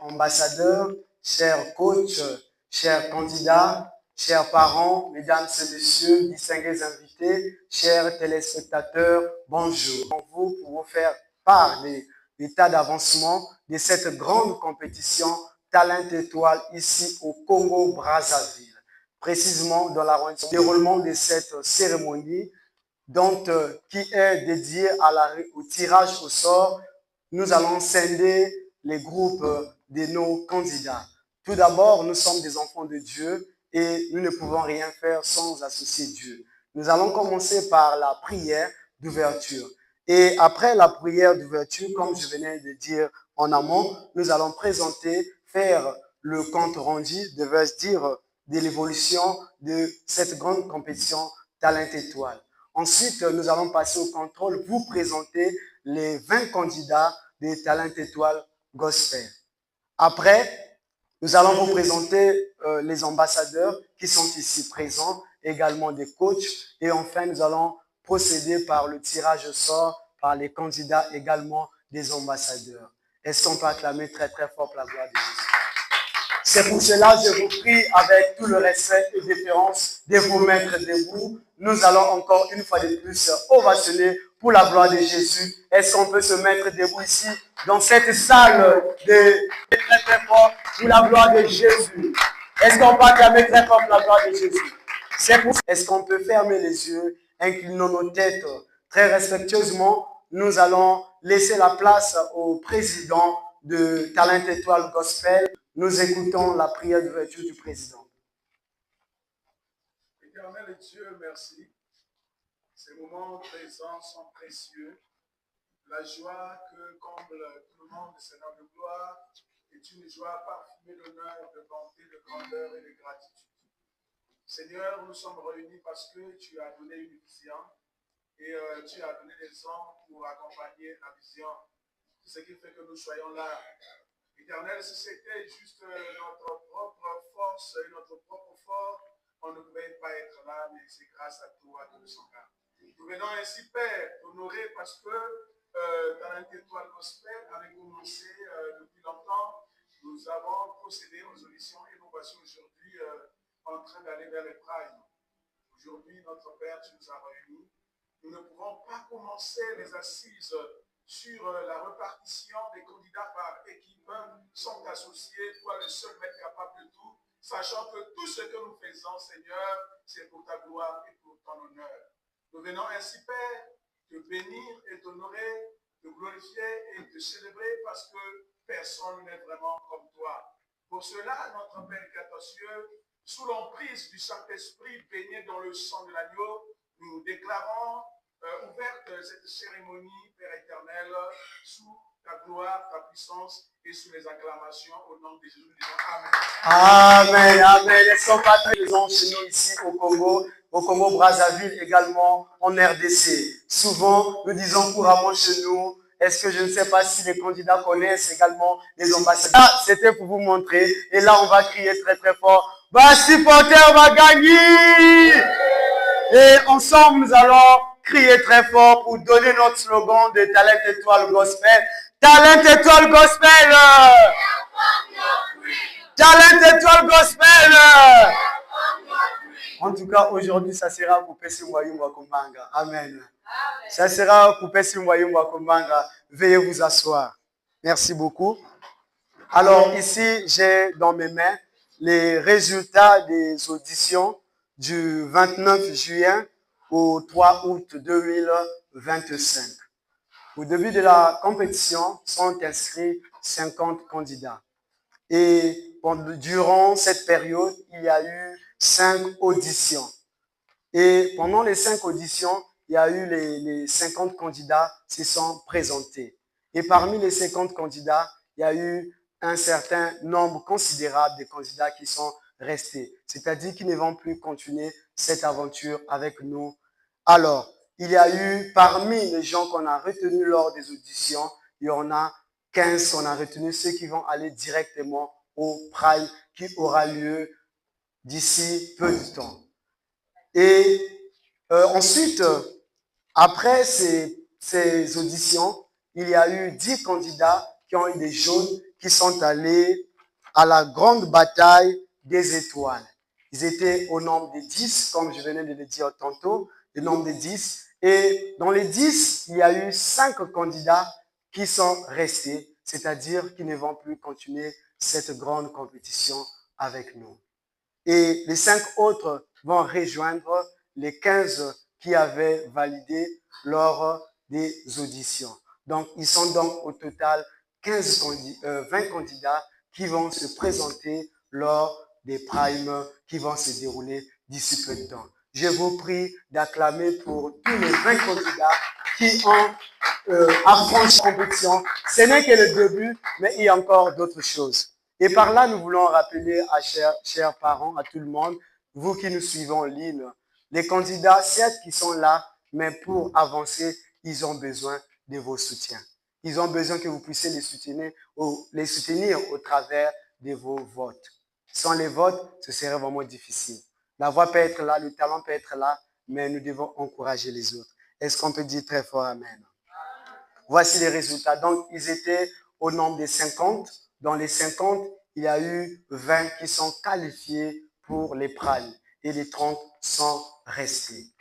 ambassadeurs, chers coachs, chers candidats, chers parents, mesdames et messieurs, distingués invités, chers téléspectateurs, bonjour. Pour vous faire part des états d'avancement de cette grande compétition Talent Étoile ici au Congo-Brazzaville. Précisément dans le déroulement de cette cérémonie qui est dédiée au tirage au sort, nous allons scinder les groupes de nos candidats. Tout d'abord, nous sommes des enfants de Dieu et nous ne pouvons rien faire sans associer Dieu. Nous allons commencer par la prière d'ouverture. Et après la prière d'ouverture, comme je venais de dire en amont, nous allons faire le compte rendu, de l'évolution de cette grande compétition Talent Étoile. Ensuite, nous allons passer au contrôle, vous présenter les 20 candidats des Talent Étoile Gospel. Après, nous allons vous présenter les ambassadeurs qui sont ici présents, également des coachs. Et enfin, nous allons procéder par le tirage au sort par les candidats également des ambassadeurs. Est-ce qu'on peut acclamer très très fort pour la gloire de Jésus? C'est pour cela que je vous prie avec tout le respect et déférence de vous mettre debout. Nous allons encore une fois de plus ovationner pour la gloire de Jésus. Est-ce qu'on peut se mettre debout ici dans cette salle très très fort pour la gloire de Jésus? Est-ce qu'on peut acclamer très fort pour la gloire de Jésus? Est-ce qu'on peut fermer les yeux, inclinons nos têtes très respectueusement? Nous allons laisser la place au président de Talent Étoile Gospel. Nous écoutons la prière d'ouverture du président. Éternel Dieu, merci. Ces moments présents sont précieux. La joie que comble tout le monde, Seigneur de gloire, est une joie parfumée d'honneur, de bonté, de grandeur et de gratitude. Seigneur, nous sommes réunis parce que tu as donné une vision et tu as donné des hommes pour accompagner la vision. C'est ce qui fait que nous soyons là. Éternel, si c'était juste notre propre force et notre propre force, on ne pouvait pas être là, mais c'est grâce à toi que nous sommes là. Nous venons ainsi, Père, t'honorer parce que Talent Étoile Gospel avait commencé depuis longtemps. Nous avons procédé aux auditions et nous voici aujourd'hui en train d'aller vers les primes. Aujourd'hui, notre Père, tu nous as réunis. Nous ne pouvons pas commencer les assises sur la répartition des candidats par équipe sont associés, toi le seul maître capable de tout, sachant que tout ce que nous faisons, Seigneur, c'est pour ta gloire et pour ton honneur. Nous venons ainsi, Père, te bénir et t'honorer, te glorifier et te célébrer parce que personne n'est vraiment comme toi. Pour cela, notre Père qui est aux cieux, sous l'emprise du Saint-Esprit baigné dans le sang de l'agneau, nous déclarons ouverte cette cérémonie, Père éternel, sous ta gloire, ta puissance et sous les acclamations au nom de Jésus. Nous disons Amen. Amen, amen. Est-ce qu'on pas présents chez nous ici au Congo-Brazzaville, également en RDC? Souvent, nous disons couramment chez nous, est-ce que je ne sais pas si les candidats connaissent également les ambassadeurs? Ah, c'était pour vous montrer. Et là, on va crier très très fort. Basti Porter va gagner! Et ensemble, nous allons crier très fort pour donner notre slogan de Talent Étoile Gospel. Talent Étoile Gospel! Talent Étoile Gospel! En tout cas, aujourd'hui, ça sera coupé sur Mwayumwa Kombanga. Amen. Ça sera coupé sur Mwayumwa Kombanga. Veuillez vous asseoir. Merci beaucoup. Alors, ici, j'ai dans mes mains les résultats des auditions du 29 juillet au 3 août 2025. Au début de la compétition, sont inscrits 50 candidats. Et durant cette période, il y a eu 5 auditions. Et pendant les 5 auditions, il y a eu les 50 candidats qui se sont présentés. Et parmi les 50 candidats, il y a eu un certain nombre considérable de candidats qui sont restés. C'est-à-dire qu'ils ne vont plus continuer cette aventure avec nous. Alors, il y a eu, parmi les gens qu'on a retenus lors des auditions, il y en a 15 qu'on a retenus, ceux qui vont aller directement au Pride qui aura lieu d'ici peu de temps. Et ensuite, après ces auditions, il y a eu 10 candidats qui ont eu des jaunes qui sont allés à la grande bataille des étoiles. Ils étaient au nombre de 10, comme je venais de le dire tantôt, le nombre de 10. Et dans les 10, il y a eu 5 candidats qui sont restés, c'est-à-dire qui ne vont plus continuer cette grande compétition avec nous. Et les 5 autres vont rejoindre les 15 qui avaient validé lors des auditions. Donc, ils sont donc au total 20 candidats qui vont se présenter lors des primes qui vont se dérouler d'ici peu de temps. Je vous prie d'acclamer pour tous les 20 candidats qui ont affronté la compétition. Ce n'est que le début, mais il y a encore d'autres choses. Et par là, nous voulons rappeler à chers parents, à tout le monde, vous qui nous suivez en ligne, les candidats, certes, qui sont là, mais pour avancer, ils ont besoin de vos soutiens. Ils ont besoin que vous puissiez les soutenir au travers de vos votes. Sans les votes, ce serait vraiment difficile. La voix peut être là, le talent peut être là, mais nous devons encourager les autres. Est-ce qu'on peut dire très fort Amen? Voici les résultats. Donc, ils étaient au nombre de 50. Dans les 50, il y a eu 20 qui sont qualifiés pour les primes et les 30 sont restés.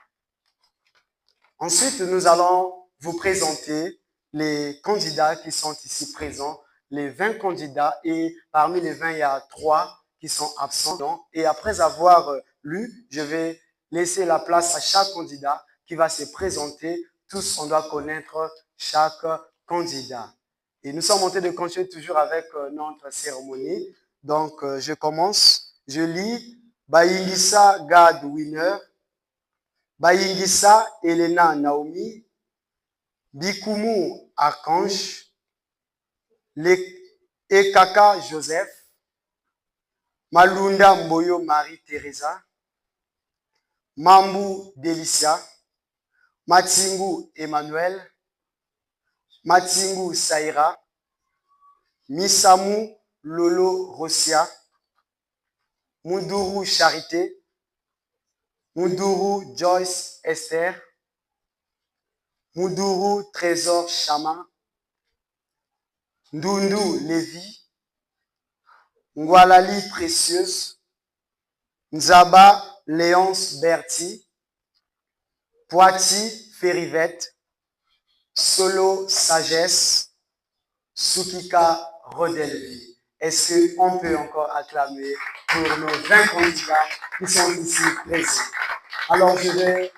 Ensuite, nous allons vous présenter les candidats qui sont ici présents, les 20 candidats, et parmi les 20, il y a 3 qui sont absents. Et après avoir lu, je vais laisser la place à chaque candidat qui va se présenter. Tous, on doit connaître chaque candidat. Et nous sommes en train de continuer toujours avec notre cérémonie. Donc, je commence. Je lis Bayingisa God Winner, Bayingisa Elena Naomi, Bikumu Archange, Ekaka Joseph, Malunda Mboyo Marie-Teresa, Mambu Delicia, Matingu Emmanuel, Matingu Saïra, Misamu Lolo Rosia, Muduru Charité, Muduru Joyce Esther, Muduru Trésor Chama, Ndundu Lévi, Ngwalali Précieuse, Nzaba Léonce Berti, Poiti Férivette, Solo Sagesse, Sukika Rodelvi. Est-ce qu'on peut encore acclamer pour nos 20 candidats qui sont ici présents? Alors, je vais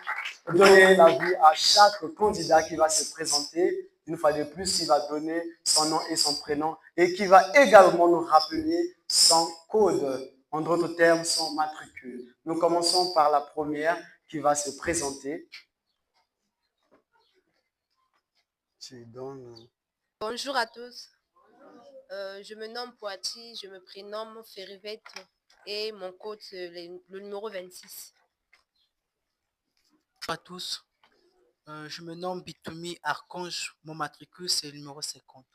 donner la vie à chaque candidat qui va se présenter. Une fois de plus, il va donner son nom et son prénom et qui va également nous rappeler son code, en d'autres termes, son matricule. Nous commençons par la première qui va se présenter. Bonjour à tous. Je me nomme Poiti, je me prénomme Férivette et mon code c'est le numéro 26. Bonjour à tous. Je me nomme Bitoumi Archange. Mon matricule, c'est le numéro 50.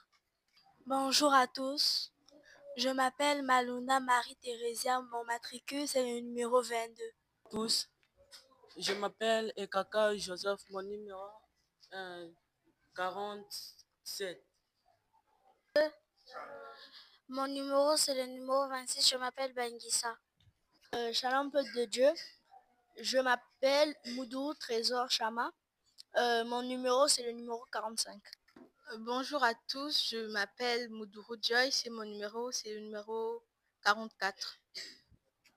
Bonjour à tous. Je m'appelle Maluna Marie-Thérésia. Mon matricule, c'est le numéro 22. Tous. Je m'appelle Ekaka Joseph. Mon numéro 47. Mon numéro, c'est le numéro 26. Je m'appelle Bangissa. Shalom, peuple de Dieu. Je m'appelle Moudou Trésor Chama. Mon numéro, c'est le numéro 45. Bonjour à tous, je m'appelle Muduru Joyce et mon numéro c'est le numéro 44.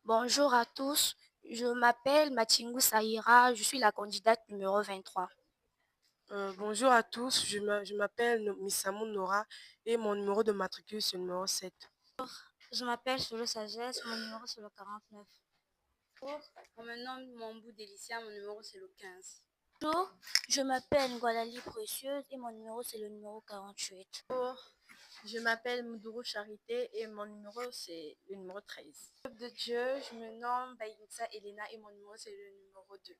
Bonjour à tous. Je m'appelle Matingu Saïra. Je suis la candidate numéro 23. Bonjour à tous, je m'appelle Misamu Nora et mon numéro de matricule c'est le numéro 7. Je m'appelle Solo Sagesse. Mon numéro, c'est le 49. Je me nomme Mambou Delicia, mon numéro c'est le 15. Bonjour, je m'appelle Ngwalali Précieuse et mon numéro c'est le numéro 48. Je m'appelle Muduru Charité et mon numéro c'est le numéro 13. Peuple de Dieu, je me nomme Bayinsa Elena et mon numéro c'est le numéro 2.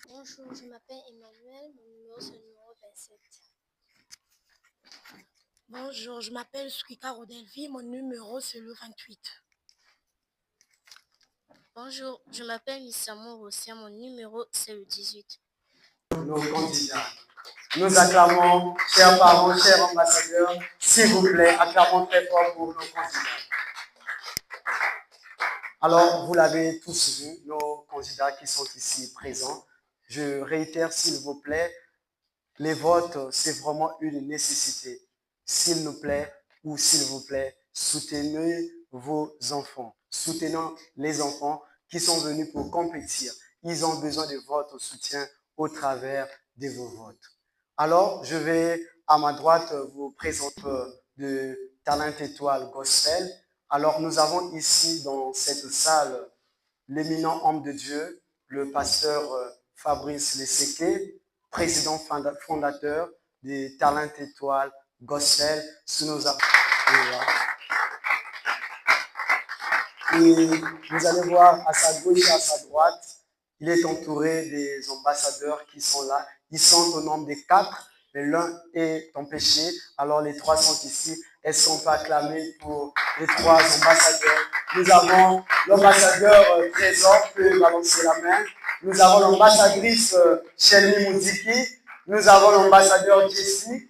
Bonjour, je m'appelle Emmanuel, mon numéro c'est le numéro 27. Bonjour, je m'appelle Sukika Rodelvi, mon numéro c'est le 28. Bonjour, je m'appelle Isamo Rosia, mon numéro c'est le 18. Nos candidats. Nous acclamons, chers parents, chers ambassadeurs, s'il vous plaît, acclamons très fort pour nos candidats. Alors, vous l'avez tous vu, nos candidats qui sont ici présents. Je réitère, s'il vous plaît, les votes, c'est vraiment une nécessité. S'il nous plaît, ou s'il vous plaît, soutenez vos enfants. Soutenons les enfants qui sont venus pour compétir. Ils ont besoin de votre soutien au travers de vos votes. Alors, je vais à ma droite vous présenter le Talent Étoile Gospel. Alors, nous avons ici dans cette salle l'éminent homme de Dieu, le pasteur Fabrice Leseke, président fondateur des Talent Étoile Gospel sous nos Et vous allez voir à sa gauche et à sa droite, il est entouré des ambassadeurs qui sont là. Ils sont au nombre de 4, mais l'un est empêché. Alors les 3 sont ici. Est-ce qu'on peut acclamer pour les 3 ambassadeurs? Nous avons l'ambassadeur Trésor, peut balancer la main. Nous avons l'ambassadrice Shelly Moudiki. Nous avons l'ambassadeur Jessie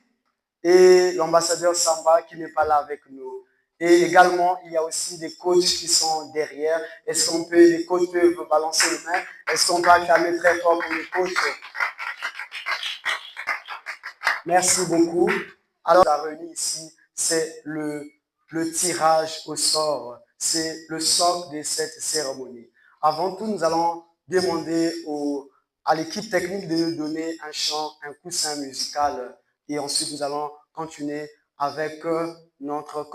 et l'ambassadeur Samba qui n'est pas là avec nous. Et également, il y a aussi des coachs qui sont derrière. Est-ce qu'on peut, les coachs peuvent balancer les mains? Est-ce qu'on peut acclamer très fort pour les coachs? Merci beaucoup. Alors, la réunie ici, c'est le tirage au sort. C'est le socle de cette cérémonie. Avant tout, nous allons demander à l'équipe technique de nous donner un chant, un coussin musical. Et ensuite, nous allons continuer avec notre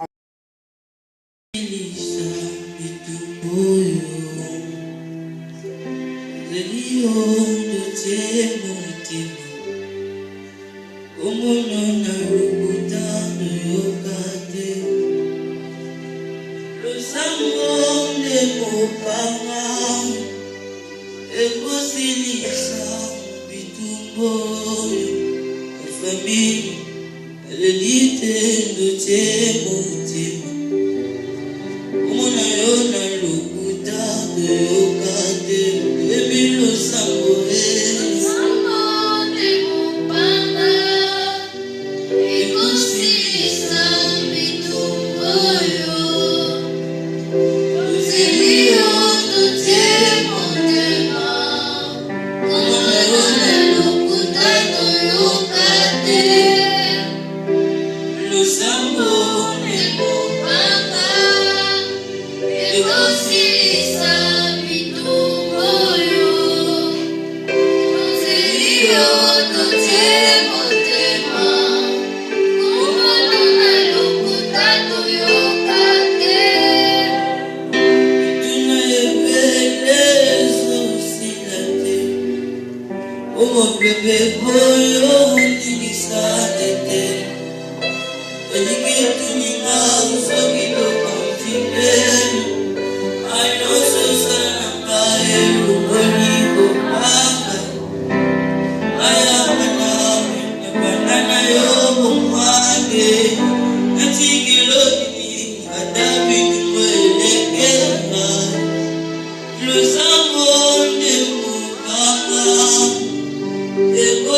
Le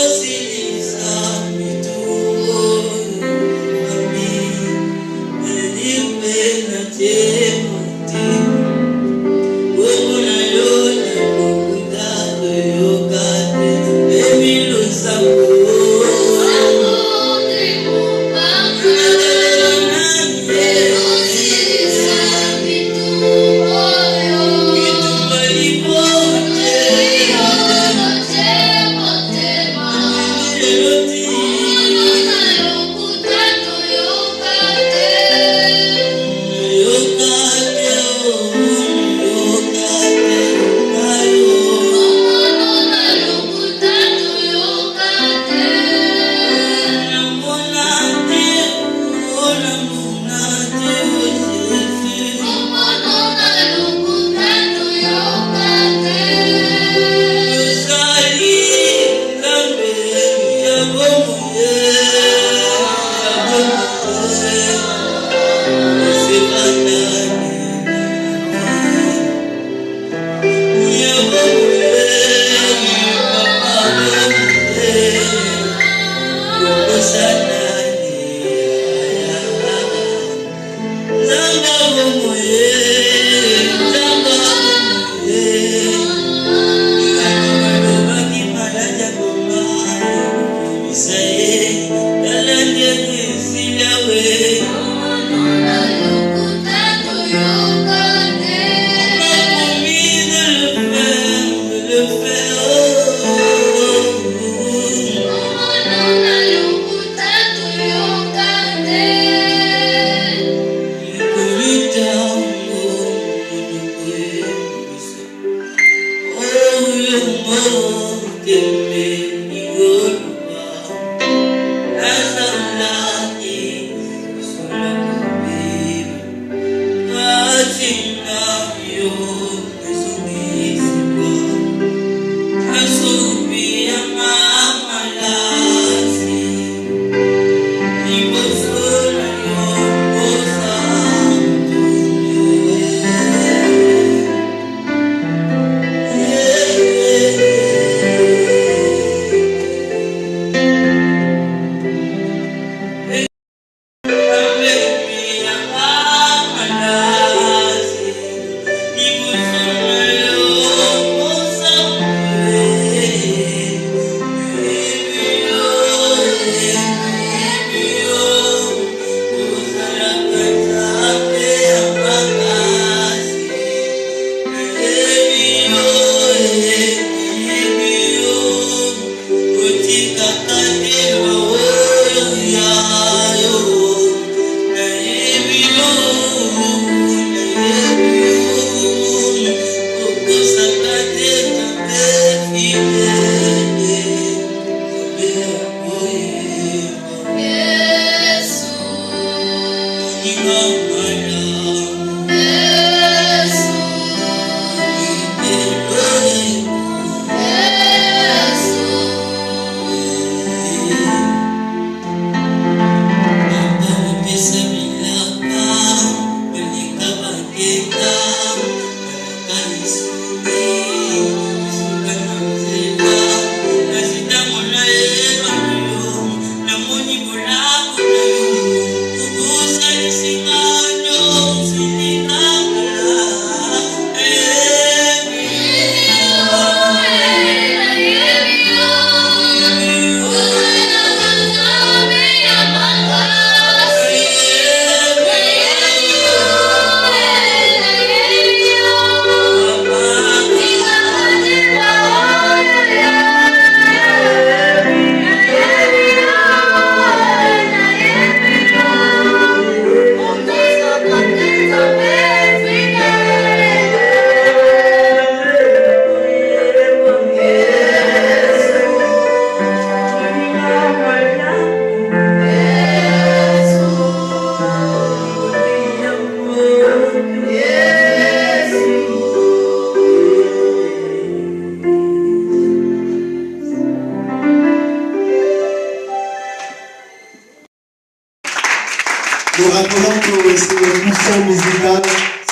Nous rappelons que c'est une mission musicale,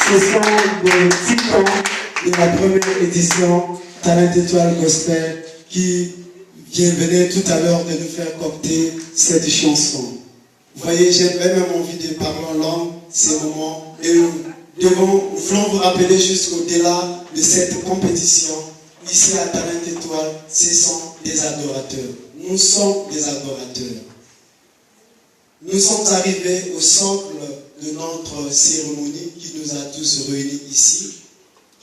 session de 6 ans de la première édition Talent Étoile Gospel qui venait tout à l'heure de nous faire compter cette chanson. Vous voyez, j'ai vraiment envie de parler en langue ces moments et nous voulons vous rappeler jusqu'au-delà de cette compétition. Ici à Talent Étoile, ce sont des adorateurs. Nous sommes des adorateurs. Nous sommes arrivés au centre de notre cérémonie qui nous a tous réunis ici.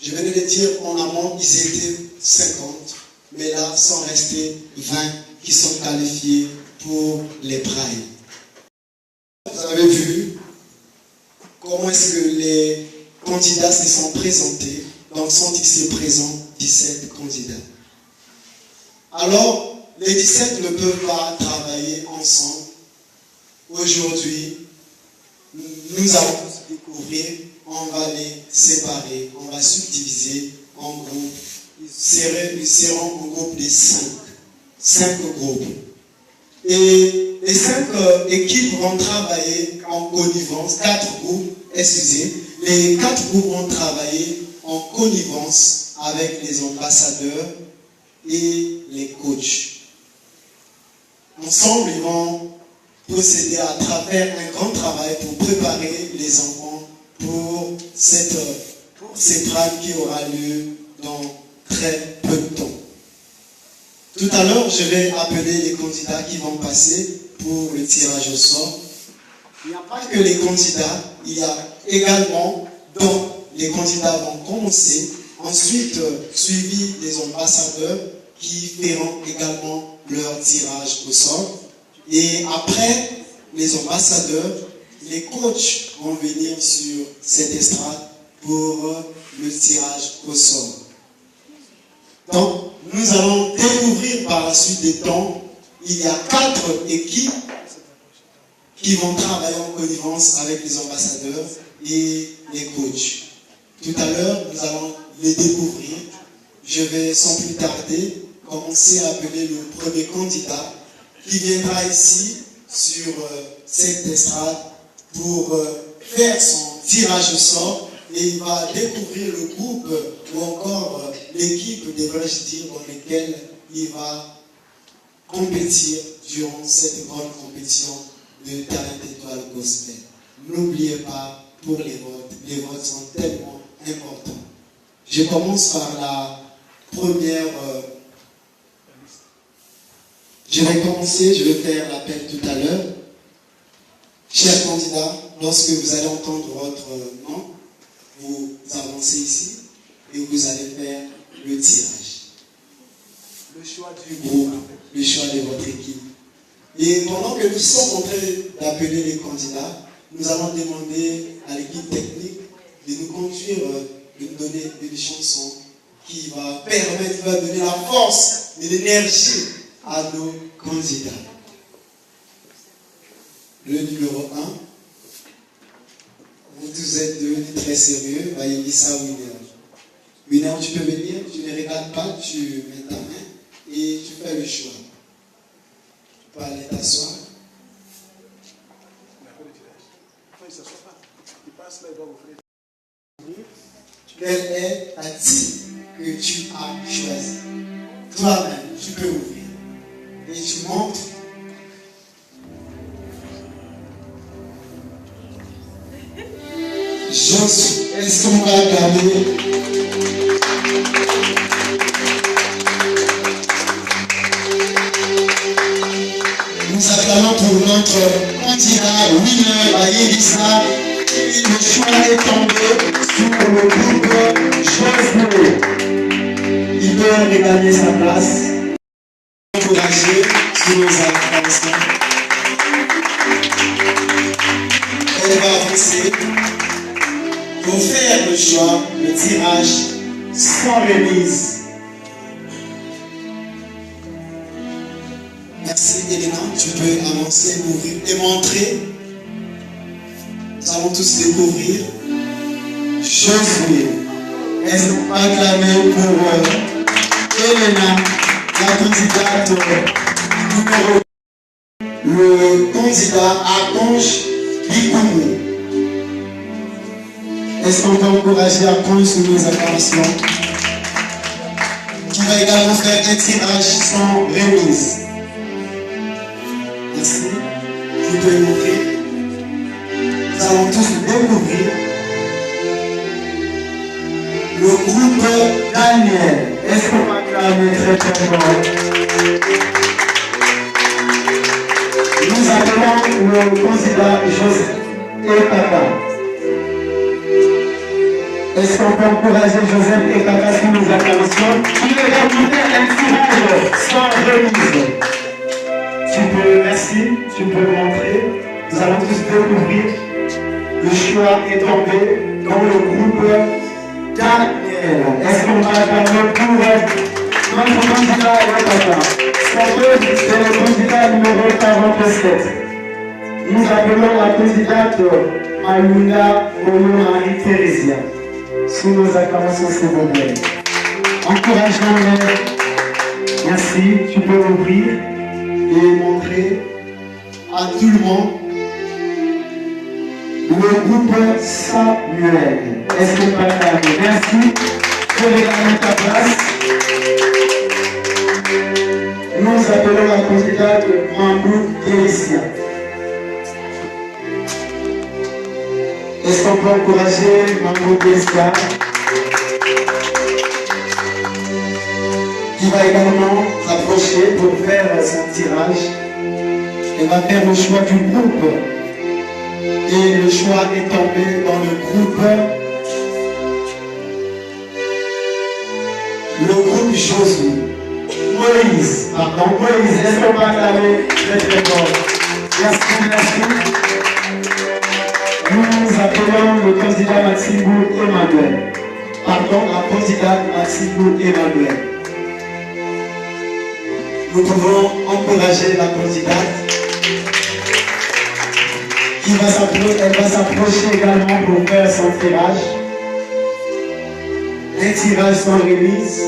Je venais de dire en amont, ils étaient 50, mais là, sont restés 20 qui sont qualifiés pour les primes. Vous avez vu comment est-ce que les candidats se sont présentés. Donc, sont ici présents 17 candidats. Alors, les 17 ne peuvent pas travailler ensemble. Aujourd'hui, nous allons découvrir, on va les séparer, on va subdiviser en groupes. Ils seront en groupe de 5 groupes. Et les 5 équipes vont travailler en connivence, 4 groupes, excusez, les 4 groupes vont travailler en connivence avec les ambassadeurs et les coachs. Ensemble, ils vont procéder à travers un grand travail pour préparer les enfants pour cette rame qui aura lieu dans très peu de temps. Tout à l'heure, je vais appeler les candidats qui vont passer pour le tirage au sort. Il n'y a pas que les candidats, il y a également, donc les candidats vont commencer, ensuite suivi les ambassadeurs qui feront également leur tirage au sort. Et après les ambassadeurs, les coachs vont venir sur cette estrade pour le tirage au sort. Donc, nous allons découvrir par la suite des temps, il y a 4 équipes qui vont travailler en connivence avec les ambassadeurs et les coachs. Tout à l'heure, nous allons les découvrir. Je vais sans plus tarder commencer à appeler le premier candidat qui viendra ici sur cette estrade pour faire son tirage au sort et il va découvrir le groupe ou encore l'équipe, devrais-je dire, dans lesquelles il va compétir durant cette grande compétition de Talent Étoile Gospel. N'oubliez pas, pour les votes sont tellement importants. Je commence par la première. Je vais commencer, je vais faire l'appel tout à l'heure. Chers candidats, lorsque vous allez entendre votre nom, vous avancez ici et vous allez faire le tirage. Le choix du groupe, le choix de votre équipe. Et pendant que nous sommes en train d'appeler les candidats, nous allons demander à l'équipe technique de nous conduire, de nous donner une chanson qui va permettre, de donner la force et l'énergie à nos candidats. Le numéro 1, vous êtes devenus très sérieux, Bayelissa Winner. Winner, tu peux venir, tu ne regardes pas, tu mets ta main et tu fais le choix. Tu peux aller t'asseoir. Quelle est la team que tu as choisie? Toi-même, tu peux ouvrir. Et tu montres. Josué, est-ce qu'on va regarder? Nous appelons pour notre candidat winner à Yélissa. Le choix est tombé sur le groupe Josué. Il doit regagner sa place. Encourager sur nos interventions. Elle va avancer pour faire le choix, le tirage sans remise. Merci Elena, tu peux avancer, ouvrir et montrer. Nous allons tous découvrir Josué. Est-ce qu'on va acclamer pour Elena, la candidate numéro 1, le candidat Archange Bikoumou. Est-ce qu'on peut encourager Archange sur nos acclamations? Qui va également faire un tirage sans remise. Merci. Tu peux montrer. Nous allons tous découvrir le groupe Daniel. Est-ce qu'on va acclamer très fort? Nous appelons le candidat Joseph et Kaka. Est-ce qu'on peut encourager Joseph et Kaka sur nos acclamations? Il va monter un tirage sans remise. Tu peux, merci, tu peux montrer. Nous allons tous découvrir. Le choix est tombé dans le groupe Daniel. Est-ce qu'on va acclamer pour notre candidat et Kaka? C'est le candidat numéro 47. Nous appelons la candidate Aluna Marie-Thérésia. Sous nos acclamations secondaires. Encourageons-les. Merci. Tu peux ouvrir et montrer à tout le monde le groupe Samuel. Est-ce que pas acclamer? Merci. Tu peux regarder ta place. Nous appelons la candidate Mamou Thérésia. Est-ce qu'on peut encourager Mambo Besca qui va également s'approcher pour faire son tirage. Elle va faire le choix du groupe. Et le choix est tombé dans le groupe. Le groupe Josué. Moïse, est-ce qu'on va acclamer très très fort? Merci. Nous appelons le candidat Maxime Emmanuel. La candidate Maxime Emmanuel. Nous pouvons encourager la candidate elle va s'approcher également pour faire son tirage. Un tirage sans remise.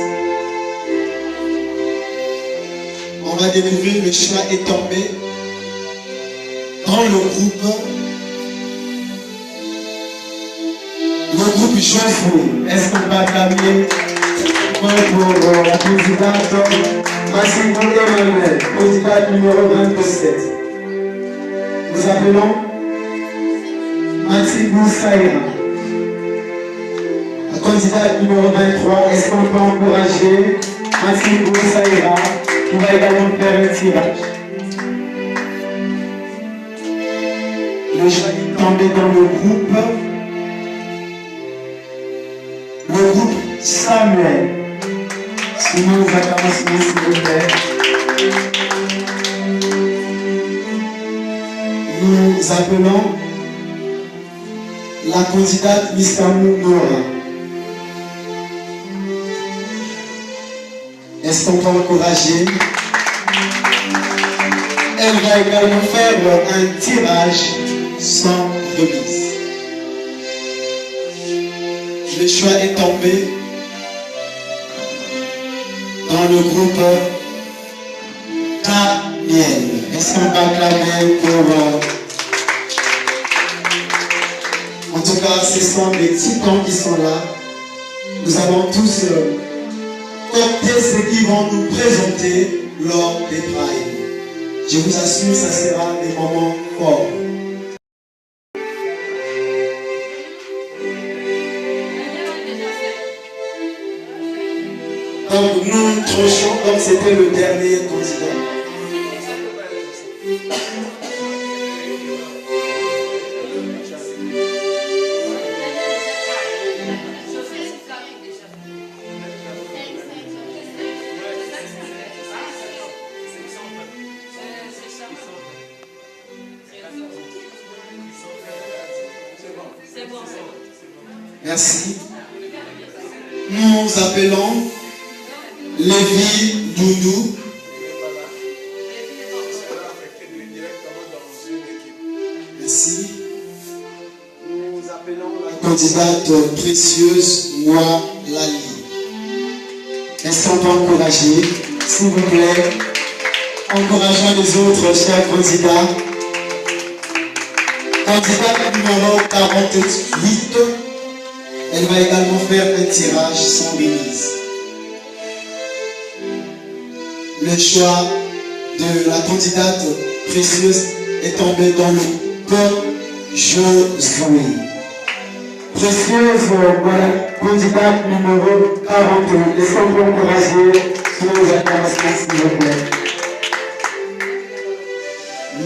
On va découvrir le choix est tombé dans le groupe. Le groupe Josué. Est-ce qu'on va acclamer pour la candidate Maxime Emmanuel, candidate numéro 27. Nous appelons Maxime Saïra. La candidate numéro 23. Est-ce qu'on peut encourager Maxime Saïra qui va également faire un tirage? Le choix est tombé dans le groupe. Le groupe Samuel. Sinon, nous acclamons s'il vous plaît. Nous appelons la candidate Misamou Nora. Est-ce qu'on peut encourager? Elle va également faire un tirage sans remise. Le choix est tombé dans le groupe Daniel. Est-ce qu'on va acclamer pour... En tout cas, ce sont des titans qui sont là. Nous avons tous compté ce qu'ils vont nous présenter lors des primes. Je vous assure, ça sera des moments forts. Donc nous tranchons comme c'était le dernier candidat. Merci. Nous appelons Lévi Doudou. Merci. Nous appelons la candidate précieuse Moi Lali. Est-ce qu'on peut encourager, s'il vous plaît, encourageons les autres chers candidats. Candidate numéro 48, elle va également faire un tirage sans remise. Le choix de la candidate précieuse est tombé dans le peuple Josué. Précieuse, voilà, candidate numéro 41. Laissons-nous encourager sur nos acclamations, s'il vous plaît.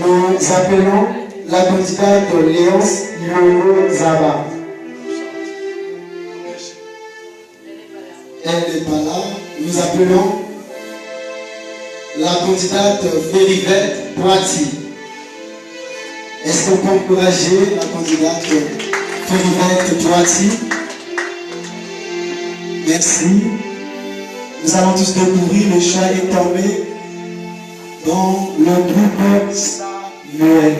Nous appelons la candidate Léonce Yoro Zaba. Elle n'est pas là. Nous appelons la candidate Férivette Poiti. Est-ce qu'on peut encourager la candidate Férivette Poiti? Merci. Nous allons tous découvrir le choix est tombé dans le groupe Samuel.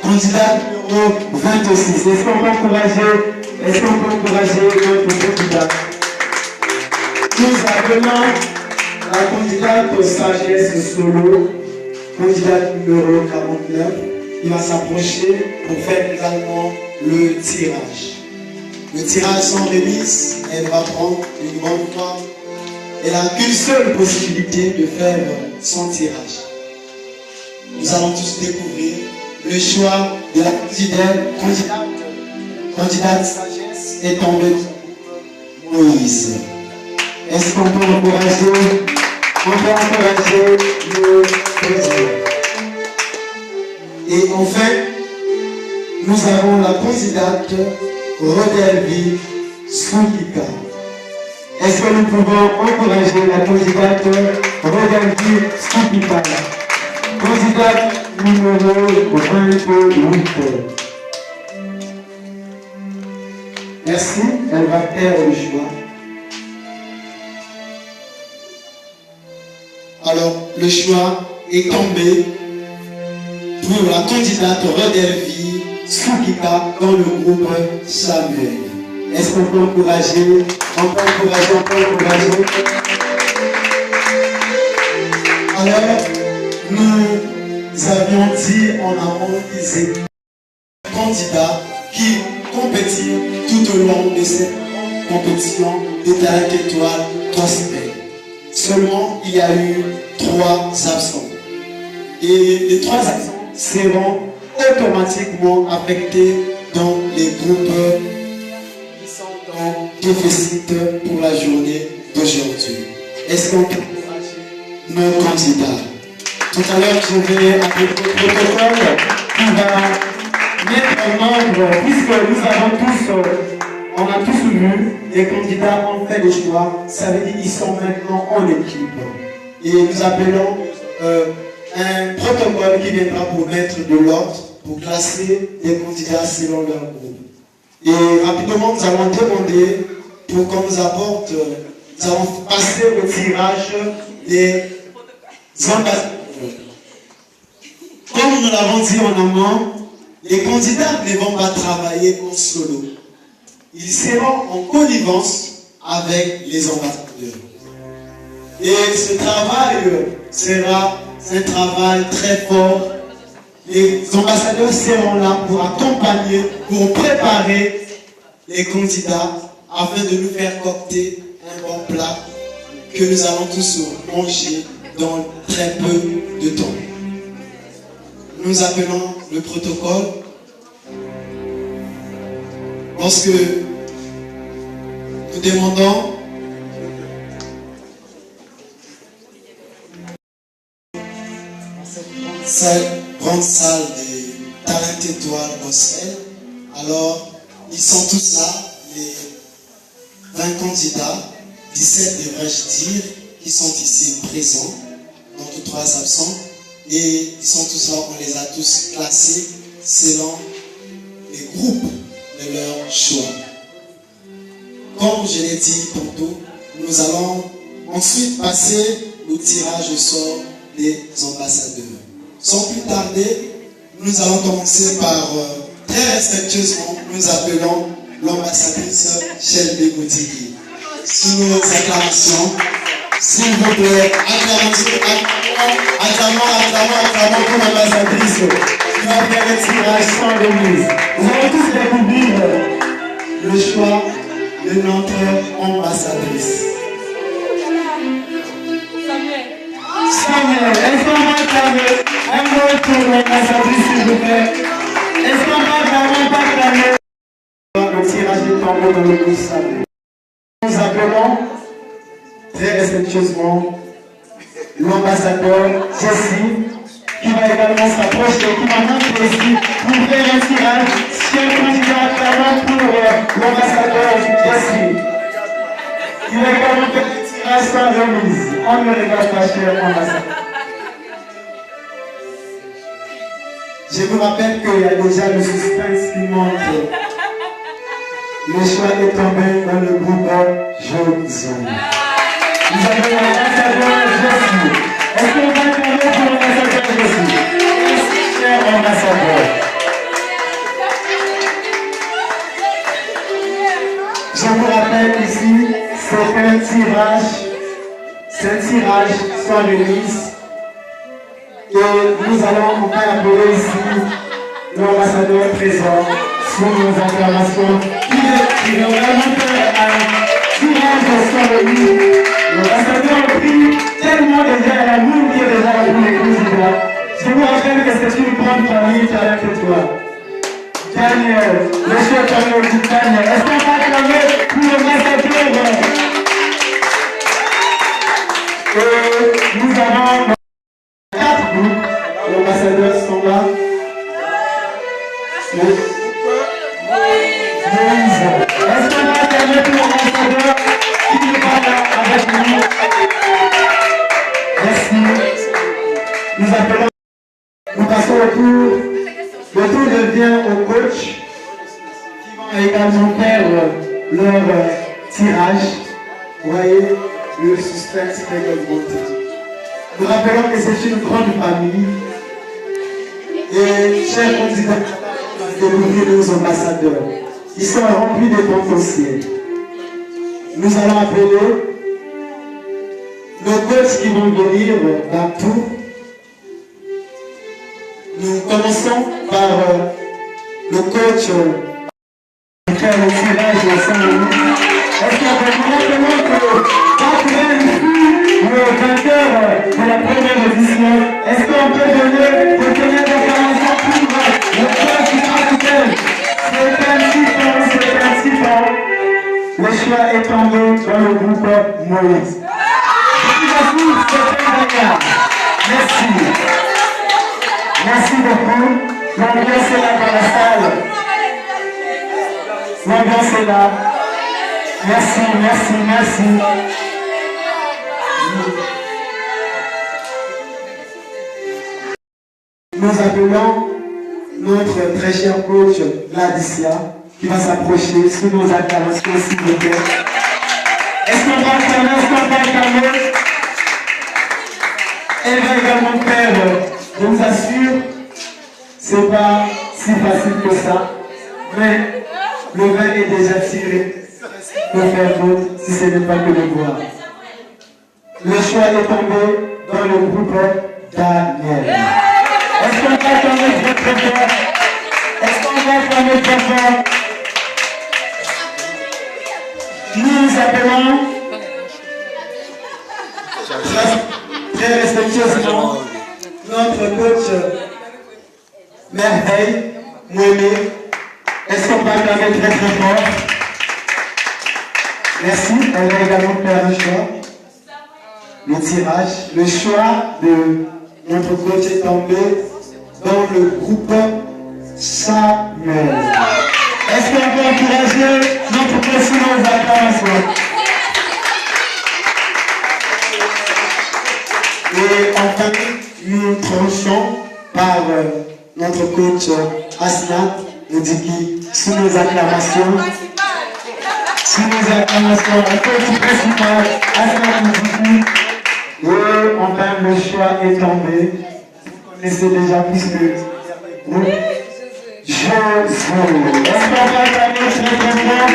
Candidat numéro 26. Est-ce qu'on peut encourager notre candidat? Nous appelons la candidate Sagesse Solo, candidate numéro 49, il va s'approcher pour faire également le tirage. Le tirage sans remise, elle va prendre une bonne femme. Elle n'a qu'une seule possibilité de faire son tirage. Nous allons tous découvrir le choix de la candidate sagesse est tombée Moïse. Est-ce qu'on peut encourager le président? Et enfin, nous avons la candidate Rodelvi Soukika. Est-ce que nous pouvons encourager la candidate Rodelvi Soukika, candidate numéro 28. Merci, elle va faire le choix. Alors, le choix est tombé pour la candidate Rodelvi Soukika dans le groupe Samuel. Est-ce qu'on peut encourager? On peut encourager. Alors, nous avions dit en amont qu'ils étaient candidats qui compétirent tout au long de cette compétition de Talent Étoile Gospel. Seulement, il y a eu 3 absents. Et les 3 absents seront automatiquement affectés dans les groupes qui sont en déficit pour la journée d'aujourd'hui. Est-ce qu'on peut encourager nos candidats? Tout à l'heure, je vais avec le protocole qui va mettre en ordre, puisque nous avons tous, on a tous vu, les candidats ont fait des choix, ça veut dire qu'ils sont maintenant en équipe. Et nous appelons un protocole qui viendra pour mettre de l'ordre, pour classer les candidats selon leur groupe. Et rapidement, nous allons demander pour qu'on nous apporte, nous allons passer au tirage des ambassadeurs. Comme nous l'avons dit en amont, les candidats ne vont pas travailler en solo. Ils seront en connivence avec les ambassadeurs. Et ce travail sera un travail très fort. Les ambassadeurs seront là pour accompagner, pour préparer les candidats afin de nous faire cocter un bon plat que nous allons tous manger dans très peu de temps. Nous appelons le protocole lorsque nous demandons cette grande salle des Talent Étoile Gospel. Alors, ils sont tous là, les 20 candidats, 17 devrais-je dire, qui sont ici présents, donc 3 absents. Et ils sont tous là, on les a tous classés selon les groupes de leur choix. Comme je l'ai dit tantôt, nous allons ensuite passer au tirage au sort des ambassadeurs. Sans plus tarder, nous allons commencer par, très respectueusement, nous appelons l'ambassadrice Shelby Boutigui. Sous nos acclamations, s'il vous plaît, acclamons pour l'ambassadrice qui va faire le tirage sans remise. Nous allons tous découvrir le choix de notre ambassadrice. Samuel, est-ce qu'on va acclamer un mot pour l'ambassadrice, s'il vous plaît? Est-ce qu'on va vraiment pas acclamer le tirage de tambour dans le groupe Samuel? Nous appelons très respectueusement l'ambassadeur Jessie, qui va également s'approcher, qui va monter ici pour faire un tirage. Chers candidats, acclamons pour l'ambassadeur Jessie. Il va également faire un tirage sans remise. On ne regarde pas, cher ambassadeur. Je vous rappelle qu'il y a déjà le suspense qui monte. Le choix est tombé dans le groupe Johnson. Nous avons l'ambassadeur Jessie. Est-ce qu'on va acclamer pour l'ambassadeur Jessie? Merci, cher ambassadeur. Je vous rappelle ici, c'est un tirage sans remise. Et nous allons enfin appeler ici l'ambassadeur présent sous nos acclamations. Il va vraiment faire un tirage sans remise. L'ambassadeur a pris tellement déjà la moule qui est déjà pour les candidats. Je vous rappelle que c'est une grande famille Talent Étoile. Daniel. Monsieur Daniel. Est-ce qu'on va acclamer pour l'ambassadeur? Et nous avons 4 groupes. L'ambassadeur sont là. Moïse. Est-ce qu'on va acclamer pour l'ambassadeur qui n'est pas là avec nous? Merci. Nous appelons. Nous passons au tour. Le tour devient au coach qui vont également faire leur tirage. Vous voyez, le suspense est augmenté. Nous rappelons que c'est une grande famille. Et chers candidats, découvrir nos ambassadeurs. Ils sont remplis de potentiel. Nous allons appeler nos coachs qui vont venir dans tout. Nous commençons par le coach qui fait le tirage au sein de nous. Est-ce qu'on peut vous rappeler que Catherine fut le vainqueur de la première édition? Est-ce qu'on peut donner le tonnerre d'acclamation pour le coach qui capitaine? C'est ainsi ans. Le choix est tombé dans le groupe Moïse. Merci. Merci beaucoup. L'ambiance est là dans la salle. L'ambiance est là. Merci, merci, merci. Nous appelons notre très cher coach Ladicia qui va s'approcher sous nos acclamations s'il vous plaît. Est-ce qu'on va le calmer? Est-ce qu'on va le calmer? Elle va également faire, je vous assure, c'est pas si facile que ça, mais le vin est déjà tiré pour faire d'autres si ce n'est pas que le boire. Le choix est tombé dans le groupe Daniel. Est-ce qu'on va acclamer très très fort? Est-ce qu'on va acclamer très fort? Nous appelons très respectueusement notre coach Merveille, Moïse. Est-ce qu'on va acclamer très très fort? Merci, elle va également faire un choix. Le tirage, le choix de notre coach est tombé dans le groupe Samuel. Est-ce qu'on peut encourager notre coach sur nos acclamations? Et enfin, nous tranchons par notre coach Asnat Ndiki sous nos acclamations. Sous nos acclamations, le coach principal Asnat Ndiki. Et enfin, le choix est tombé. Vous connaissez déjà puisque Jésus. Est-ce qu'on va acclamer très très fort?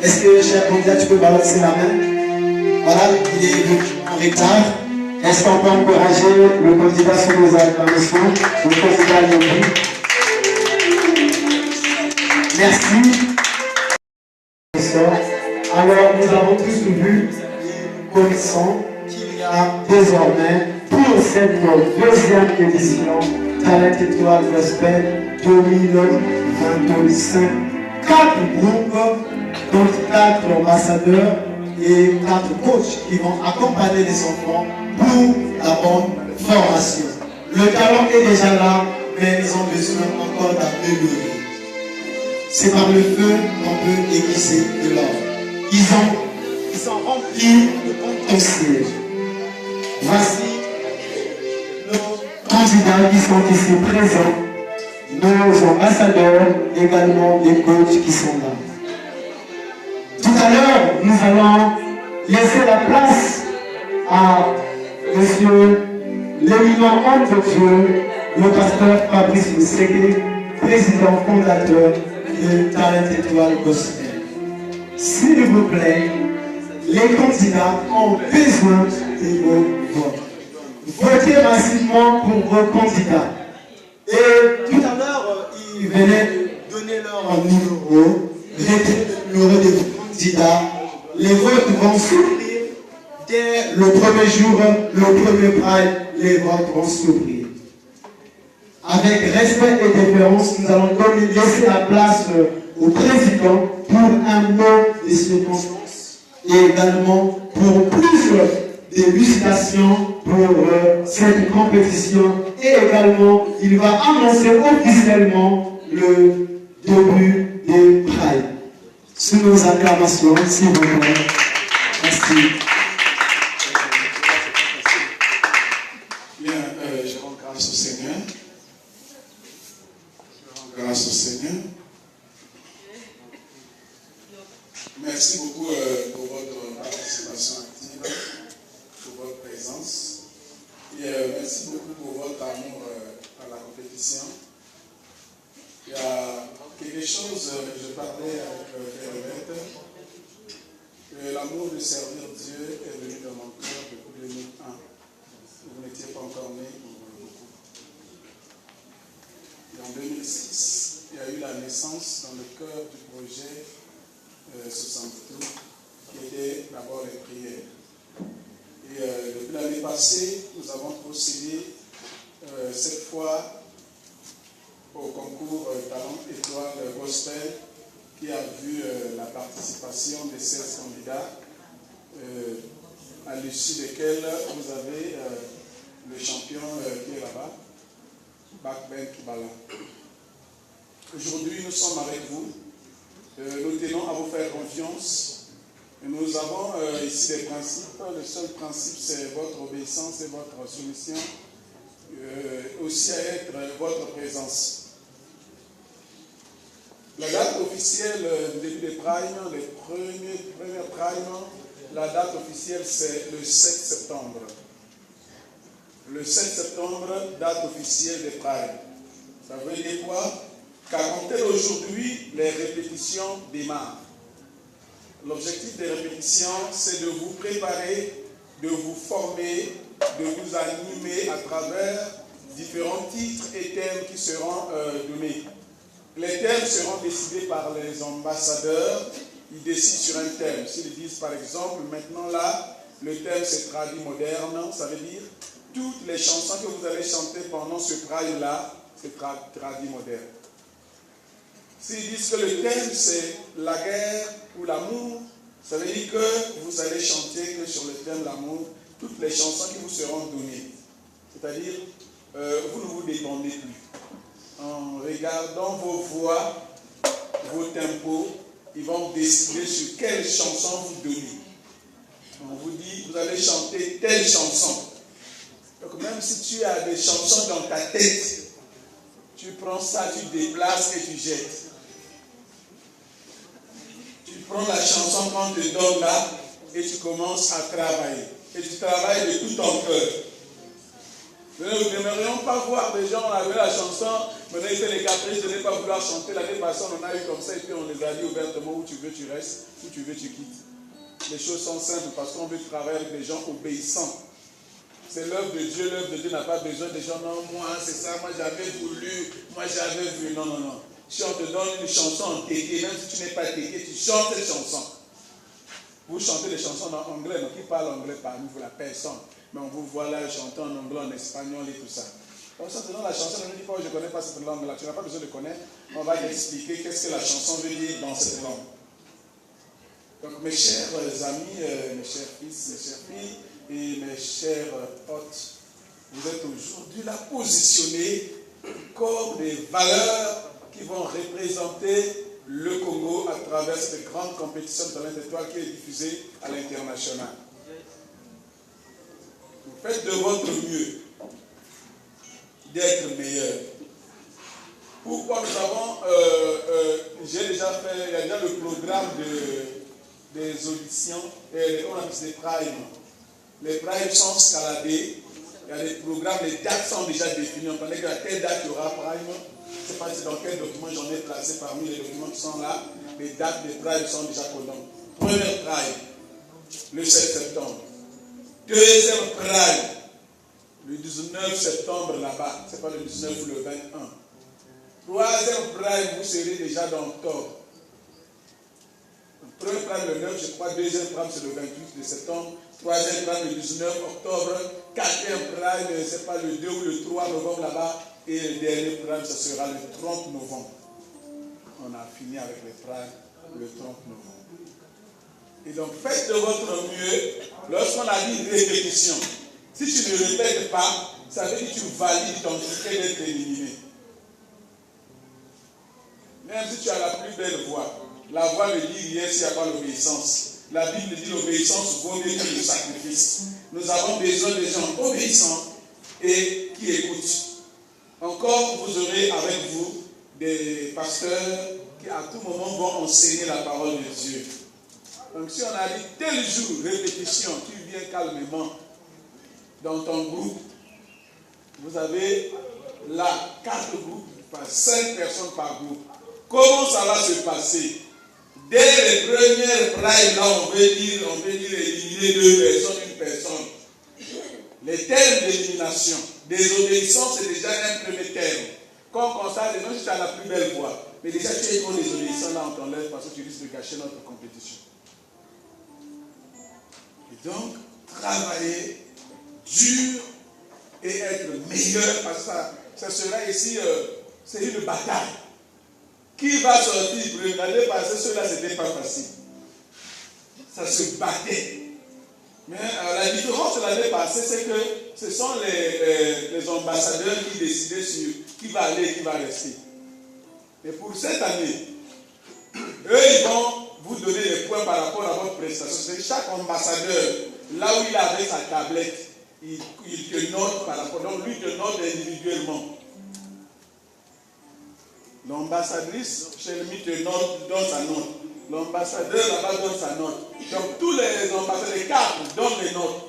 Est-ce que, cher candidat, tu peux balancer la main? Voilà, il est en retard. Est-ce qu'on peut encourager le candidat sur nos acclamations? Le candidat Yogi. Merci. Alors, nous avons tous vu, nous connaissons qu'il y a désormais, pour cette deuxième édition, Talent Étoile Gospel 2025, 4 groupes, dont 4 ambassadeurs et 4 coachs qui vont accompagner les enfants pour la bonne formation. Le talent est déjà là, mais ils ont besoin encore d'améliorer. C'est par le feu qu'on peut aiguiser de l'or. Ils sont remplis de potentiel. Voici nos candidats qui sont ici présents, nos ambassadeurs, également des coachs qui sont là. Tout à l'heure, nous allons laisser la place à monsieur l'éminent homme de Dieu, le pasteur Fabrice Mousseke, président fondateur de Talent Étoile Gospel. S'il vous plaît, les candidats ont besoin de vos votes. Votez massivement pour vos candidats. Et tout à l'heure, ils venaient de donner leur numéro, le numéro des candidats. Les votes vont s'ouvrir dès le premier jour, le premier prime, les votes vont s'ouvrir. avec respect et déférence, nous allons laisser la place au président pour un mot de circonstance et également pour plus d'élucidation pour cette compétition. Et également, il va annoncer officiellement le début des Pride. Sous nos acclamations, s'il vous plaît. Merci. Bien, je rends grâce au Seigneur. Grâce au Seigneur. Merci beaucoup pour votre participation active, pour votre présence. Et merci beaucoup pour votre amour à la compétition. Il y a quelque chose, je parlais avec Véronique, que l'amour de servir Dieu est venu dans mon cœur depuis 2001. Vous n'étiez pas encore né pour beaucoup. Et en 2006, il y a eu la naissance dans le cœur du projet 62, qui était d'abord les prières. Et depuis l'année passée, nous avons procédé cette fois au concours Talent Étoile Gospel, qui a vu la participation des 16 candidats, à l'issue desquels vous avez le champion qui est là-bas, Bakben Kibala. Aujourd'hui, nous sommes avec vous. Nous tenons à vous faire confiance. Et nous avons ici des principes. Le seul principe, c'est votre obéissance et votre soumission. Aussi à être votre présence. La date officielle du début des primes, les premières primes, la date officielle c'est le 7 septembre. Le 7 septembre, date officielle des primes. Ça veut dire quoi? Qu'à compter d'aujourd'hui, les répétitions démarrent. L'objectif des répétitions, c'est de vous préparer, de vous former, de vous animer à travers différents titres et thèmes qui seront donnés. Les thèmes seront décidés par les ambassadeurs. Ils décident sur un thème. S'ils disent par exemple, maintenant là, le thème c'est traduit moderne, ça veut dire toutes les chansons que vous allez chanter pendant ce prime-là, c'est traduit moderne. S'ils disent que le thème c'est la guerre ou l'amour, ça veut dire que vous allez chanter que sur le thème l'amour, toutes les chansons qui vous seront données. C'est-à-dire, vous ne vous détendez plus. En regardant vos voix, vos tempos, ils vont décider sur quelle chanson vous donnez. On vous dit, vous allez chanter telle chanson. Donc même si tu as des chansons dans ta tête, tu prends ça, tu déplaces et tu jettes. Tu prends la chanson qu'on te donne là et tu commences à travailler. Et tu travailles de tout ton cœur. Nous n'aimerions pas voir des gens, on avait la chanson, maintenant ils fait les caprices de ne pas vouloir chanter. L'année passée, on en a eu comme ça et puis on les a dit ouvertement, où tu veux tu restes, où tu veux tu quittes. Les choses sont simples parce qu'on veut travailler avec des gens obéissants. C'est l'œuvre de Dieu. L'œuvre de Dieu n'a pas besoin des gens, non, moi c'est ça, moi j'avais voulu, moi j'avais vu. Non, non, non. Si on te donne une chanson en téké, même si tu n'es pas téké, tu chantes cette chanson. Vous chantez des chansons en anglais, mais qui parle anglais parmi vous, la personne. Mais on vous voit là chanter en anglais, en espagnol et tout ça. Donc ça te donne la chanson, ne dis pas, je ne connais pas cette langue-là. Tu n'as pas besoin de connaître. On va t'expliquer qu'est-ce que la chanson veut dire dans cette langue. Donc mes chers amis, mes chers fils, mes chères filles et mes chers hôtes, vous êtes aujourd'hui là positionnés comme des valeurs qui vont représenter le Congo à travers cette grande compétition de Talent Étoile qui est diffusée à l'international. Vous faites de votre mieux d'être meilleur. Pourquoi nous avons, j'ai déjà fait, il y a déjà le programme des auditions, on appelle des primes. Les primes sont escaladés, il y a des programmes, les dates sont déjà définies. On connaît qu'à telle date il y aura prime. Je ne sais pas dans quel document j'en ai placé parmi les documents qui sont là. Les dates des primes sont déjà connues. Première prime, le 7 septembre. Deuxième prime, le 19 septembre là-bas. Ce n'est pas le 19 ou le 21. Troisième prime, vous serez déjà dans octobre. Premier prime le 9, je crois. Deuxième prime, c'est le 28 de septembre. Troisième prime, le 19 octobre. Quatrième prime, c'est pas le 2 ou le 3 novembre là-bas. Et le dernier prime, ce sera le 30 novembre. On a fini avec les primes le 30 novembre. Et donc, faites de votre mieux. Lorsqu'on a dit répétition, si tu ne répètes pas, ça veut dire que tu valides ton ticket d'être éliminé. Même si tu as la plus belle voix, la voix ne dit rien s'il n'y a pas l'obéissance. La Bible dit l'obéissance vaut mieux que le sacrifice. Nous avons besoin de gens obéissants et qui écoutent. Encore, vous aurez avec vous des pasteurs qui à tout moment vont enseigner la parole de Dieu. Donc si on a dit tel jour, répétition, tu viens calmement dans ton groupe. Vous avez là 4 groupes, 5 personnes par groupe. Comment ça va se passer? Dès les premières primes, là, on veut dire éliminer 2 personnes, 1 personne. Les termes d'élimination, désobéissance, c'est déjà un premier terme. Quand on constate, non, tu as la plus belle voix, mais déjà tu es trop désobéissant là, on t'enlève parce que tu risques de gâcher notre compétition. Et donc, travailler dur et être meilleur, parce que ça sera ici, c'est une bataille. Qui va sortir premier? L'année passée, ceux-là, c'était pas facile. Ça se battait. Mais la différence de l'année passée, c'est que ce sont les ambassadeurs qui décidaient sur qui va aller et qui va rester. Et pour cette année, eux, ils vont vous donner les points par rapport à votre prestation. C'est chaque ambassadeur, là où il avait sa tablette, il te note par rapport. Donc lui te note individuellement. L'ambassadrice, chez lui, te note, donne sa note. L'ambassadeur là-bas donne sa note. Donc tous les ambassadeurs, les 4 donnent les notes.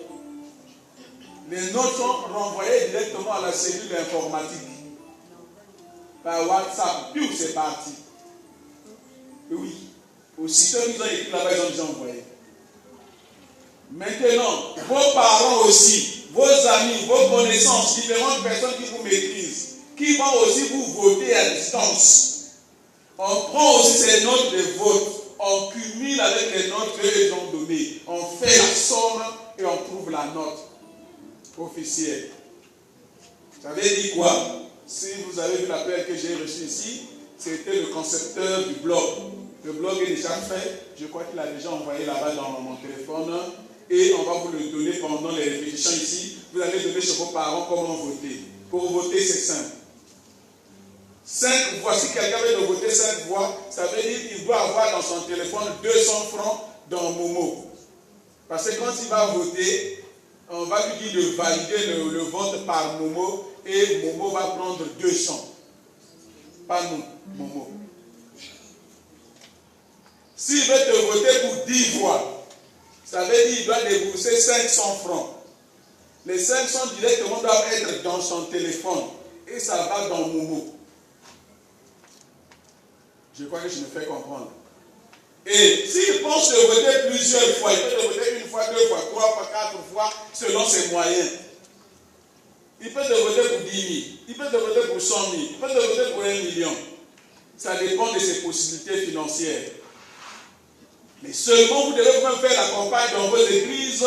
Les notes sont renvoyées directement à la cellule informatique. Par WhatsApp, puis c'est parti. Et oui. Aussitôt qu'ils ont écrit là-bas, ils ont déjà envoyé. Maintenant, vos parents aussi, vos amis, vos connaissances, différentes personnes qui vous maîtrisent, qui vont aussi vous voter à distance. On prend aussi ces notes de vote, on cumule avec les notes qu'ils ont données, on fait la somme et on trouve la note officielle. Ça veut dire quoi? Si vous avez vu l'appel que j'ai reçu ici, c'était le concepteur du blog. Le blog est déjà fait, je crois qu'il a déjà envoyé là-bas dans mon téléphone et on va vous le donner pendant les répétitions ici. Vous allez donner chez vos parents comment voter. Pour voter, c'est simple. 5 voix, si quelqu'un veut voter 5 voix, ça veut dire qu'il doit avoir dans son téléphone 200 francs dans Momo. Parce que quand il va voter, on va lui dire de valider le vote par Momo et Momo va prendre 200. Pas nous, Momo. S'il veut te voter pour 10 voix, ça veut dire qu'il doit débourser 500 francs. Les 500 directement doivent être dans son téléphone et ça va dans Momo. Je crois que je me fais comprendre. Et s'il pense te voter plusieurs fois, il peut te voter 1 fois, 2 fois, 3 fois, 4 fois, selon ses moyens. Il peut te voter pour 10 000, il peut te voter pour 100 000, il peut te voter pour 1 million. Ça dépend de ses possibilités financières. Mais seulement vous devez même faire la campagne dans vos églises,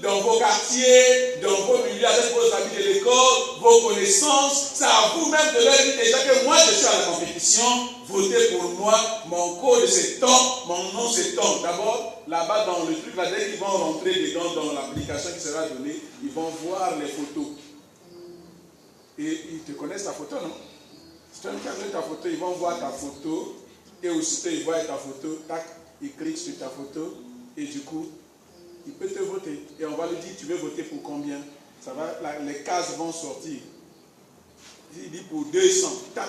dans vos quartiers, dans vos milieux avec vos amis de l'école, vos connaissances. C'est à vous-même de leur dire déjà que moi je suis à la compétition, votez pour moi, mon code c'est tant, mon nom c'est tant. D'abord, là-bas dans le truc, là, dès qu'ils vont rentrer dedans dans l'application qui sera donnée, ils vont voir les photos. Et ils te connaissent ta photo, non? Si tu as ta photo, ils vont voir ta photo et aussitôt ils voient ta photo, tac. Il clique sur ta photo et du coup, il peut te voter. Et on va lui dire, tu veux voter pour combien? Ça va, les cases vont sortir. Il dit pour 200. Tac,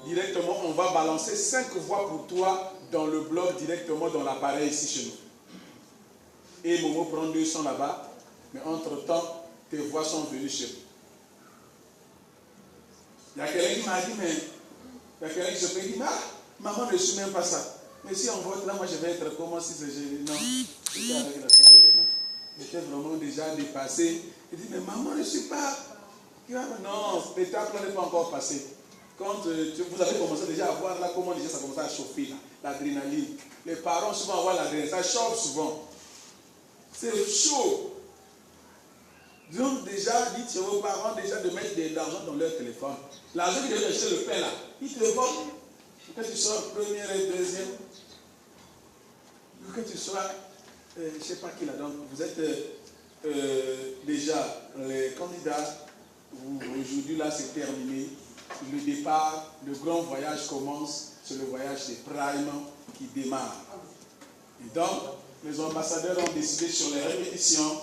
directement, on va balancer 5 voix pour toi dans le bloc, directement dans l'appareil ici chez nous. Et Momo prend 200 là-bas, mais entre-temps, tes voix sont venues chez nous. Il y a quelqu'un qui m'a dit, mais il y a quelqu'un qui se fait dire, ah, maman ne suit même pas ça. Mais si on vote là, moi je vais être comment si c'est non. J'étais avec la sœur Elena. J'étais vraiment déjà dépassé. Il dit, mais maman ne suit pas. Non, l'étape là n'est pas encore passée. Quand vous avez commencé déjà à voir là comment déjà ça commence à chauffer, l'adrénaline. Les parents souvent voient l'adrénaline, ça chauffe souvent. C'est chaud. Donc déjà, dites à vos parents déjà de mettre de l'argent dans leur téléphone. L'argent qu'ils doivent acheter le pain là, ils te le volent. Que tu sois première et deuxième, que tu sois, je ne sais pas qui là, donc vous êtes déjà les candidats, aujourd'hui là c'est terminé, le départ, le grand voyage commence, c'est le voyage des Prime qui démarre. Et donc, les ambassadeurs ont décidé sur les répétitions,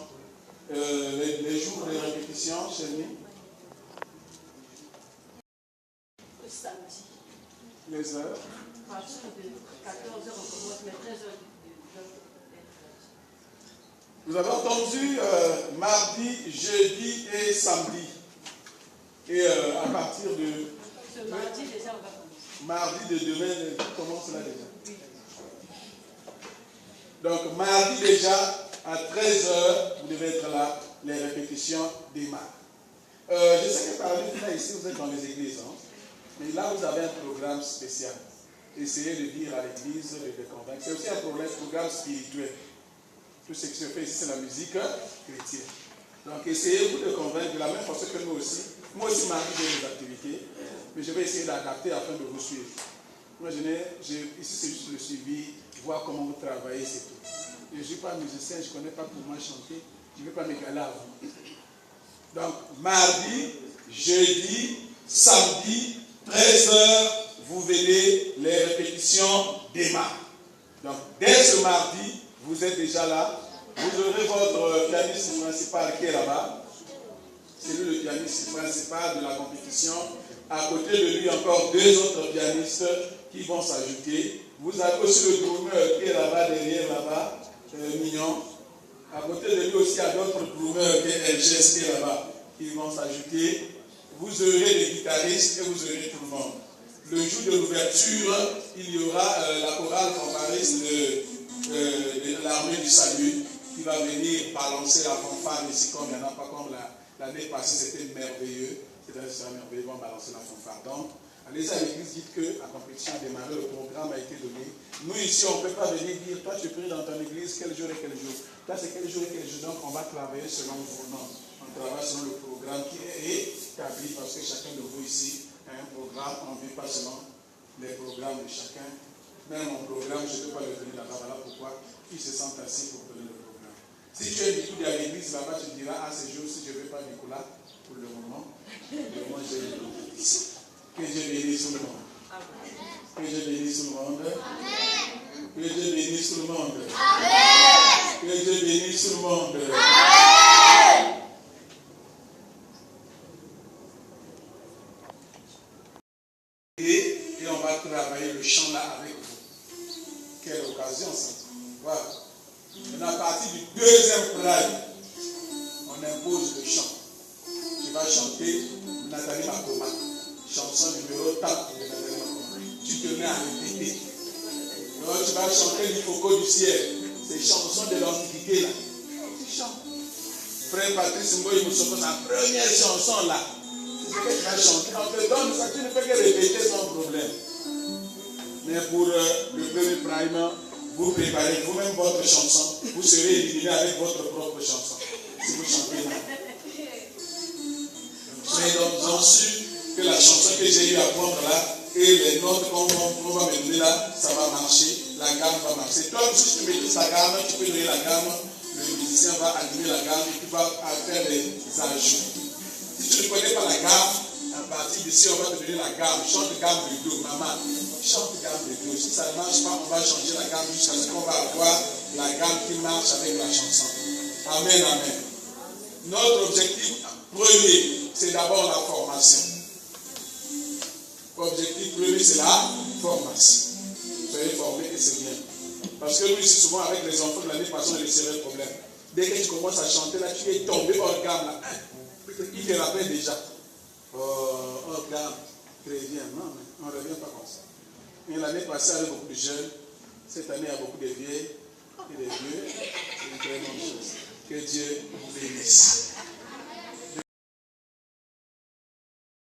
les jours de répétition, chez nous. Le samedi. Les heures. À partir de 14h, on commence, mais 13h. Vous avez entendu mardi, jeudi et samedi. Et à partir de... Ce mardi, déjà, on va commencer. Mardi de demain, tout commence là déjà. Oui. Donc mardi déjà, à 13h, vous devez être là. Les répétitions démarrent. Je sais que parmi vous là, ici, vous êtes dans les églises. Hein? Mais là, vous avez un programme spécial. Essayez de dire à l'église, de les convaincre. C'est aussi un programme spirituel. Tout ce qui se fait ici, c'est la musique chrétienne. Donc, essayez-vous de convaincre de la même façon que nous aussi. Moi aussi, mardi, j'ai des activités, mais je vais essayer d'adapter afin de vous suivre. Moi, ici, c'est juste le suivi, voir comment vous travaillez, c'est tout. Je ne suis pas musicien, je ne connais pas comment chanter, je ne vais pas m'égaler à vous. Donc, mardi, jeudi, samedi, 13h, vous venez, les répétitions démarrent. Donc, dès ce mardi, vous êtes déjà là. Vous aurez votre pianiste principal qui est là-bas. C'est lui le pianiste principal de la compétition. À côté de lui, encore 2 autres pianistes qui vont s'ajouter. Vous avez aussi le drummer qui est là-bas, derrière là-bas, Mignon. À côté de lui aussi, il y a d'autres drummers qui est LGS qui est là-bas, qui vont s'ajouter. Vous aurez les guitaristes et vous aurez tout le monde. Le jour de l'ouverture, il y aura la chorale fanfariste de l'armée du salut qui va venir balancer la fanfare ici comme il n'y en a pas comme l'année passée, c'était merveilleux. C'était merveilleux, ils vont balancer la fanfare. Donc, allez à l'église, dites que la compétition a démarré, le programme a été donné. Nous ici, on ne peut pas venir dire, toi tu pries dans ton église, quel jour et quel jour. Toi c'est quel jour et quel jour. Donc, on va travailler selon vos noms. On travaille selon le programme qui est établi parce que chacun de vous ici a un programme. On ne vit pas selon les programmes de chacun. Même mon programme, je ne peux pas le donner là-bas. Voilà pourquoi ils se sentent assis pour donner le programme. Si tu es Nicolas à l'église là-bas, tu diras, ah, ces jours-ci, je ne vais pas Nicolas pour le moment. Moi, j'ai une compétition. Que Dieu bénisse tout le monde. Que Dieu bénisse tout le monde. Que Dieu bénisse tout le monde. Que Dieu bénisse tout le monde. Et on va travailler le chant là avec vous. Quelle occasion ça. Voilà. À partir du 2e prime, on impose le chant. Tu vas chanter Nathalie Makoma. Chanson numéro 4 de Nathalie Makoma. Tu te mets à répéter. Donc tu vas chanter l'Ifoko du ciel. Ces chansons de l'Antiquité là. Tu chantes. Frère Patrice Ngoyi Moussoko, la première chanson là. C'est ce que tu vas chanter. On te donne ça, tu ne peux que répéter sans problème. Mais pour le premier prime, vous préparez vous-même votre chanson. Vous serez éliminé avec votre propre chanson. Si vous chantez là. Soyez donc sûrs que la chanson que j'ai eu à prendre là et les notes qu'on va me donner là, ça va marcher. La gamme va marcher. Toi, si tu maîtrises la gamme, tu peux donner la gamme. Le musicien va animer la gamme et tu vas faire des ajouts. Si tu ne connais pas la gamme, à partir d'ici, on va te donner la gamme. Chante gamme de Do, maman. Chante gamme de Do. Si ça ne marche pas, on va changer la gamme jusqu'à ce qu'on va avoir la gamme qui marche avec la chanson. Amen, amen. Notre objectif premier, c'est d'abord la formation. L'objectif premier, c'est la formation. Soyez formés et c'est bien. Parce que nous, ici, souvent, avec les enfants de l'année passée, on a laissé le problème. Dès que tu commences à chanter, là, tu es tombé hors gamme, là. Il te rappelle déjà. Hors gamme, très bien. Non, mais on ne revient pas comme ça. Mais l'année passée, il y avait beaucoup de jeunes. Cette année, il y a beaucoup de vieilles et des vieux. C'est une très bonne chose. Que Dieu vous bénisse.